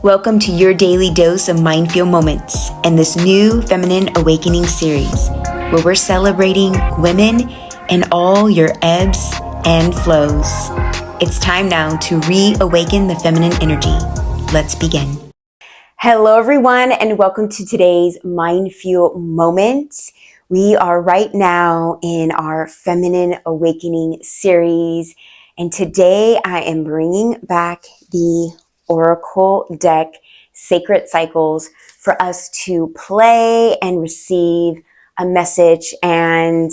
Welcome to your daily dose of MindFuel moments and this new Feminine Awakening series, where we're celebrating women and all your ebbs and flows. It's time now to reawaken the feminine energy. Let's begin. Hello, everyone, and welcome to today's MindFuel moment. We are right now in our Feminine Awakening series, and today I am bringing back the Oracle deck, Sacred Cycles, for us to play and receive a message. And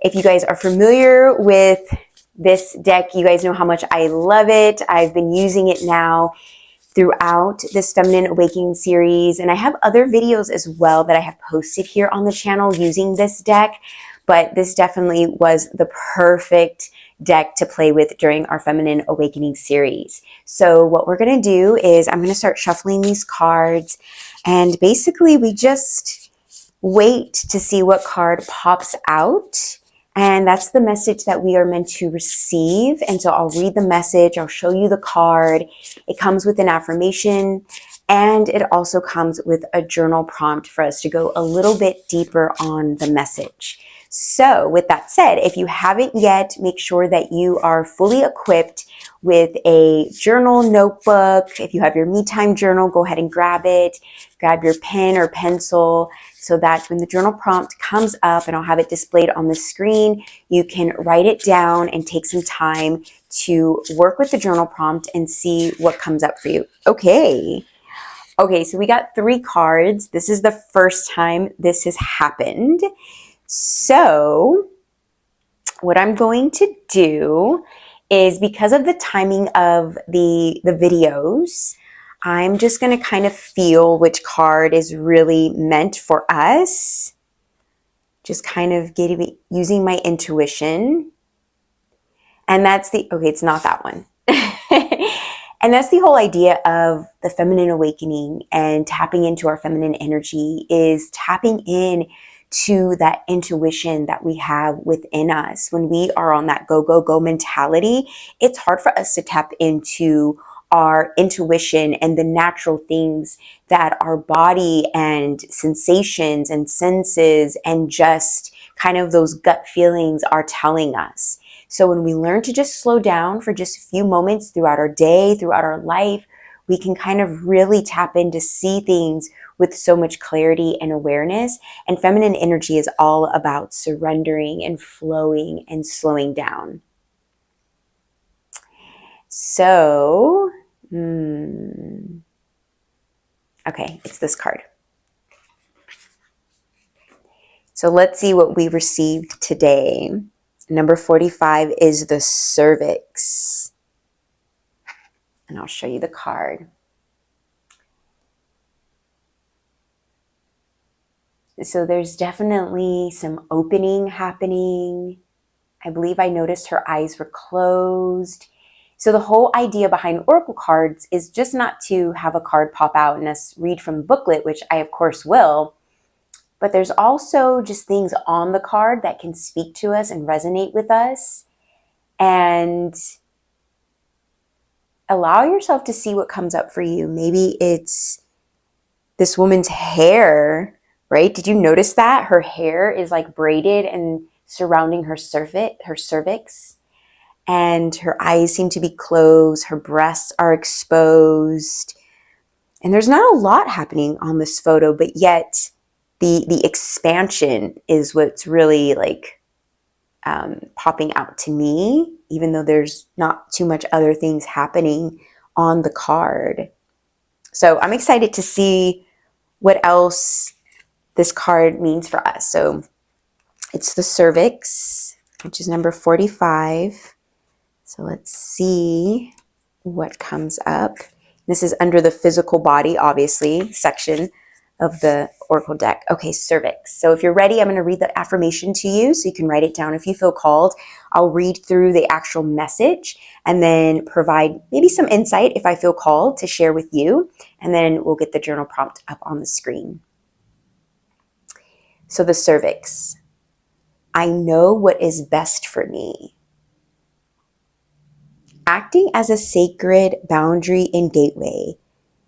if you guys are familiar with this deck, you guys know how much I love it. I've been using it now throughout this Feminine Awakening series, and I have other videos as well that I have posted here on the channel using this deck, but this definitely was the perfect deck to play with during our Feminine Awakening series. So what we're going to do is I'm going to start shuffling these cards, and basically we just wait to see what card pops out. And that's the message that we are meant to receive. And so I'll read the message, I'll show you the card. It comes with an affirmation, and it also comes with a journal prompt for us to go a little bit deeper on the message. So with that said, if you haven't yet, make sure that you are fully equipped with a journal, notebook. If you have your me time journal, go ahead and grab it. Grab your pen or pencil so that when the journal prompt comes up, and I'll have it displayed on the screen, you can write it down and take some time to work with the journal prompt and see what comes up for you. Okay, so we got 3 cards. This is the first time this has happened. So what I'm going to do is, because of the timing of the videos, I'm just going to kind of feel which card is really meant for us. Just kind of using my intuition. And that's it's not that one. And that's the whole idea of the Feminine Awakening and tapping into our feminine energy, is tapping in to that intuition that we have within us. When we are on that go, go, go mentality, it's hard for us to tap into our intuition and the natural things that our body and sensations and senses and just kind of those gut feelings are telling us. So when we learn to just slow down for just a few moments throughout our day, throughout our life, we can kind of really tap in to see things with so much clarity and awareness. And feminine energy is all about surrendering and flowing and slowing down. So, okay, it's this card. So let's see what we received today. Number 45 is the cervix. And I'll show you the card. So there's definitely some opening happening. I believe I noticed her eyes were closed. So the whole idea behind oracle cards is just not to have a card pop out and us read from the booklet, which I of course will, but there's also just things on the card that can speak to us and resonate with us. And allow yourself to see what comes up for you. Maybe it's this woman's hair, right? Did you notice that? Her hair is like braided and surrounding her cervix. And her eyes seem to be closed. Her breasts are exposed. And there's not a lot happening on this photo, but yet the expansion is what's really like popping out to me, even though there's not too much other things happening on the card. So I'm excited to see what else this card means for us. So it's the cervix, which is number 45. So let's see what comes up. This is under the physical body, obviously, section of the Oracle deck. Okay, cervix. So if you're ready, I'm going to read the affirmation to you so you can write it down if you feel called. I'll read through the actual message and then provide maybe some insight if I feel called to share with you. And then we'll get the journal prompt up on the screen. So the cervix. I know what is best for me. Acting as a sacred boundary and gateway,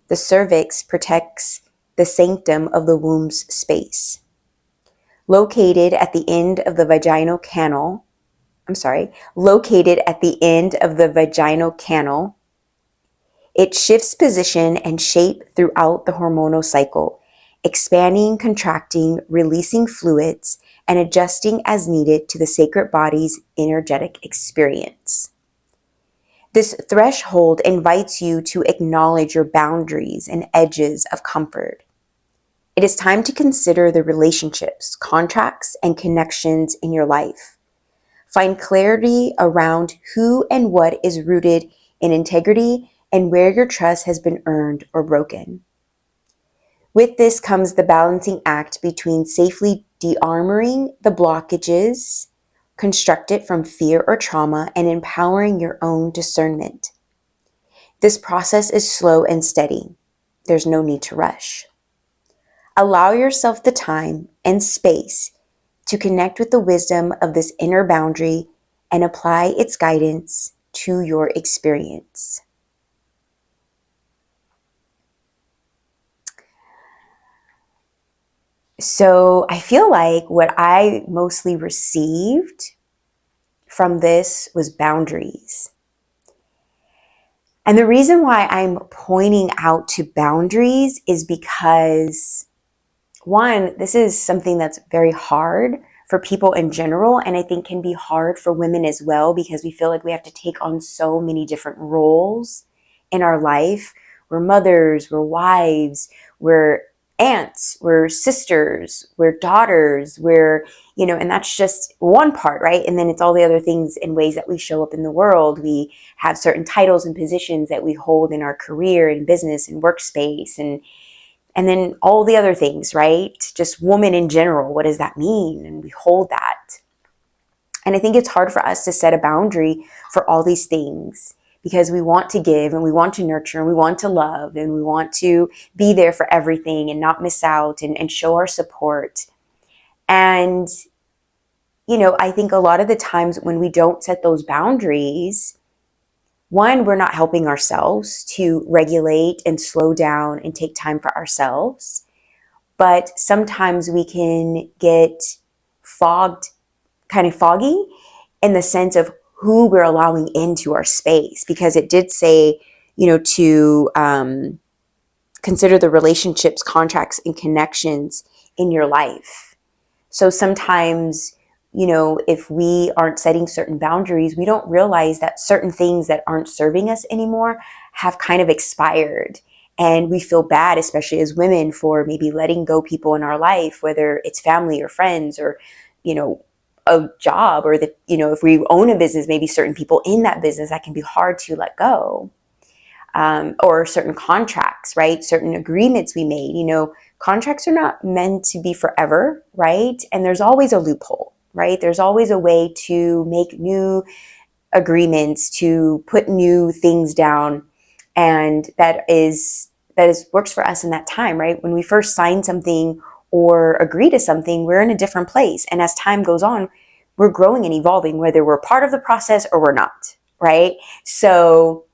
The cervix protects the sanctum of the womb's space. Located at the end of the vaginal canal, it shifts position and shape throughout the hormonal cycle, expanding, contracting, releasing fluids, and adjusting as needed to the sacred body's energetic experience. This threshold invites you to acknowledge your boundaries and edges of comfort. It is time to consider the relationships, contracts, and connections in your life. Find clarity around who and what is rooted in integrity and where your trust has been earned or broken. With this comes the balancing act between safely de-armoring the blockages constructed from fear or trauma and empowering your own discernment. This process is slow and steady. There's no need to rush. Allow yourself the time and space to connect with the wisdom of this inner boundary and apply its guidance to your experience. So I feel like what I mostly received from this was boundaries. And the reason why I'm pointing out to boundaries is because, one, this is something that's very hard for people in general, and I think can be hard for women as well, because we feel like we have to take on so many different roles in our life. We're mothers, we're wives, we're aunts, we're sisters, we're daughters, and that's just one part, right? And then it's all the other things and ways that we show up in the world. We have certain titles and positions that we hold in our career and business and workspace, and then all the other things, right? Just woman in general, what does that mean? And we hold that. And I think it's hard for us to set a boundary for all these things, because we want to give and we want to nurture and we want to love and we want to be there for everything and not miss out and show our support. And, I think a lot of the times when we don't set those boundaries, one, we're not helping ourselves to regulate and slow down and take time for ourselves. But sometimes we can get kind of foggy in the sense of who we're allowing into our space, because it did say, to consider the relationships, contracts, and connections in your life. So sometimes, if we aren't setting certain boundaries, we don't realize that certain things that aren't serving us anymore have kind of expired. And we feel bad, especially as women, for maybe letting go people in our life, whether it's family or friends or, a job, or if we own a business, maybe certain people in that business that can be hard to let go. Or certain contracts, right? Certain agreements we made. Contracts are not meant to be forever, right? And there's always a loophole, right? There's always a way to make new agreements, to put new things down. And that works for us in that time, right? When we first sign something or agree to something, we're in a different place. And as time goes on, we're growing and evolving, whether we're part of the process or we're not, right? So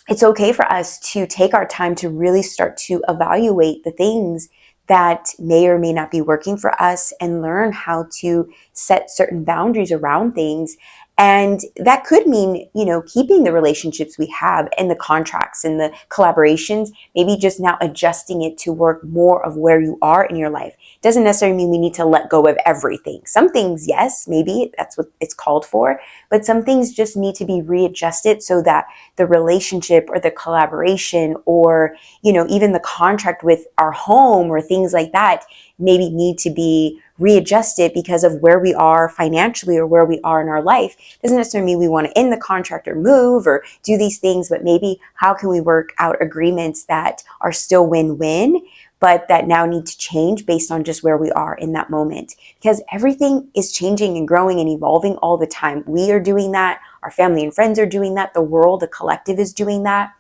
it's okay for us to take our time to really start to evaluate the things that may or may not be working for us and learn how to set certain boundaries around things. And that could mean, keeping the relationships we have and the contracts and the collaborations, maybe just now adjusting it to work more of where you are in your life. It doesn't necessarily mean we need to let go of everything. Some things, yes, maybe that's what it's called for, but some things just need to be readjusted so that the relationship or the collaboration or, even the contract with our home or things like that maybe need to be readjusted because of where we are financially or where we are in our life. Doesn't necessarily mean we want to end the contract or move or do these things, but maybe how can we work out agreements that are still win-win, but that now need to change based on just where we are in that moment. Because everything is changing and growing and evolving all the time. We are doing that. Our family and friends are doing that. The world, the collective is doing that.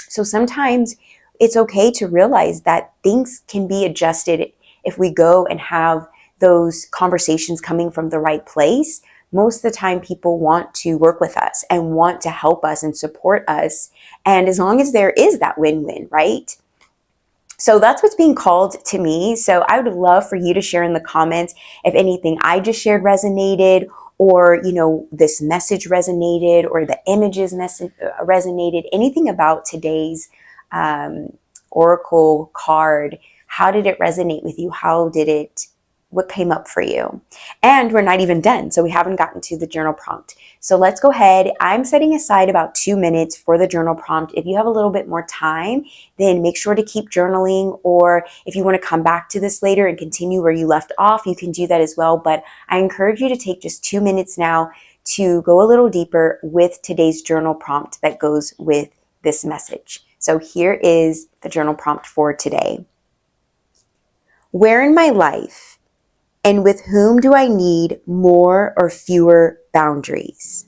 So sometimes it's okay to realize that things can be adjusted if we go and have those conversations coming from the right place. Most of the time people want to work with us and want to help us and support us. And as long as there is that win-win, right? So that's what's being called to me. So I would love for you to share in the comments if anything I just shared resonated, or, this message resonated, or the images resonated, anything about today's Oracle card. How did it resonate with you? What came up for you? And we're not even done, so we haven't gotten to the journal prompt. So let's go ahead. I'm setting aside about 2 minutes for the journal prompt. If you have a little bit more time, then make sure to keep journaling, or if you want to come back to this later and continue where you left off, you can do that as well. But I encourage you to take just 2 minutes now to go a little deeper with today's journal prompt that goes with this message. So here is the journal prompt for today. Where in my life and with whom do I need more or fewer boundaries?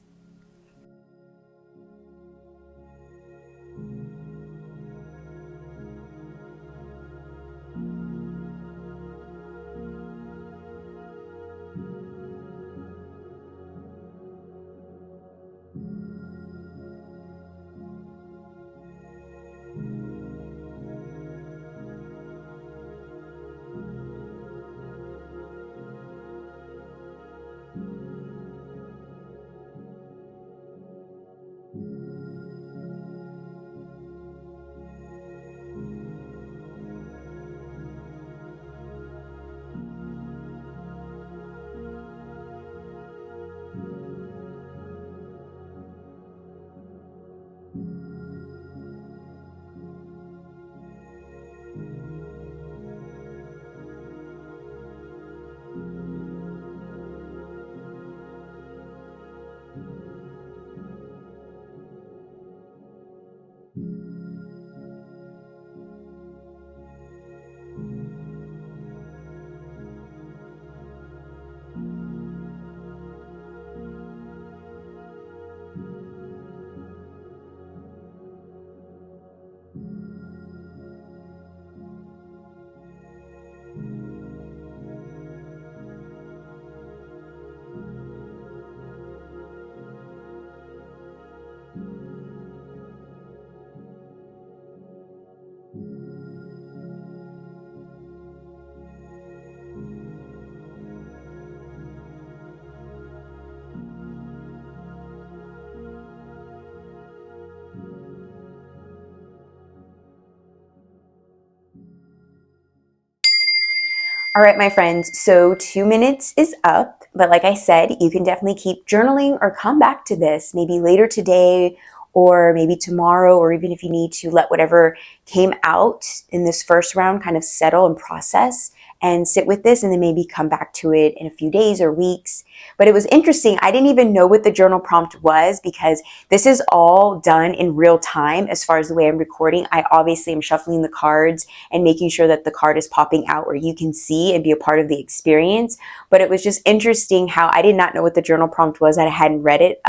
All right, my friends, so 2 minutes is up, but like I said, you can definitely keep journaling or come back to this maybe later today or maybe tomorrow, or even if you need to let whatever came out in this first round kind of settle and process and sit with this, and then maybe come back to it in a few days or weeks. But it was interesting. I didn't even know what the journal prompt was because this is all done in real time as far as the way I'm recording. I obviously am shuffling the cards and making sure that the card is popping out where you can see and be a part of the experience. But it was just interesting how I did not know what the journal prompt was. I hadn't read it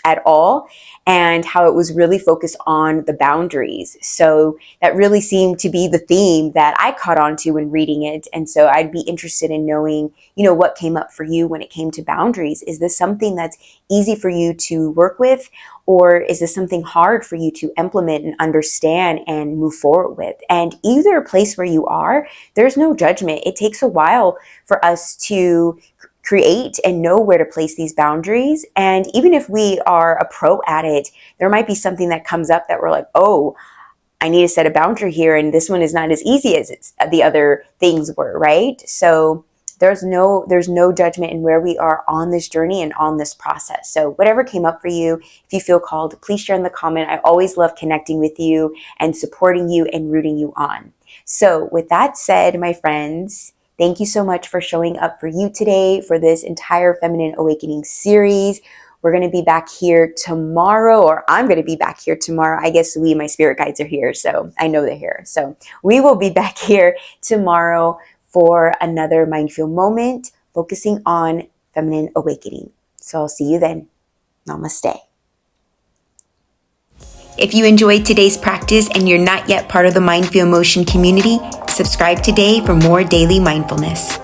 at all, and how it was really focused on the boundaries. So that really seemed to be the theme that I caught on to when reading it. And so I'd be interested in knowing, what came up for you when it came to boundaries. Is this something that's easy for you to work with? Or is this something hard for you to implement and understand and move forward with? And either place where you are, there's no judgment. It takes a while for us to create and know where to place these boundaries. And even if we are a pro at it, there might be something that comes up that we're like, oh, I need to set a boundary here, and this one is not as easy as the other things were, right? So there's no judgment in where we are on this journey and on this process. So whatever came up for you, if you feel called, please share in the comment. I always love connecting with you and supporting you and rooting you on. So with that said, my friends, thank you so much for showing up for you today for this entire Feminine Awakening series. We're going to be back here tomorrow, or I'm going to be back here tomorrow. I guess my spirit guides are here, so I know they're here. So we will be back here tomorrow for another MindFuel moment, focusing on feminine awakening. So I'll see you then. Namaste. If you enjoyed today's practice and you're not yet part of the MindFuel Motion community, subscribe today for more daily mindfulness.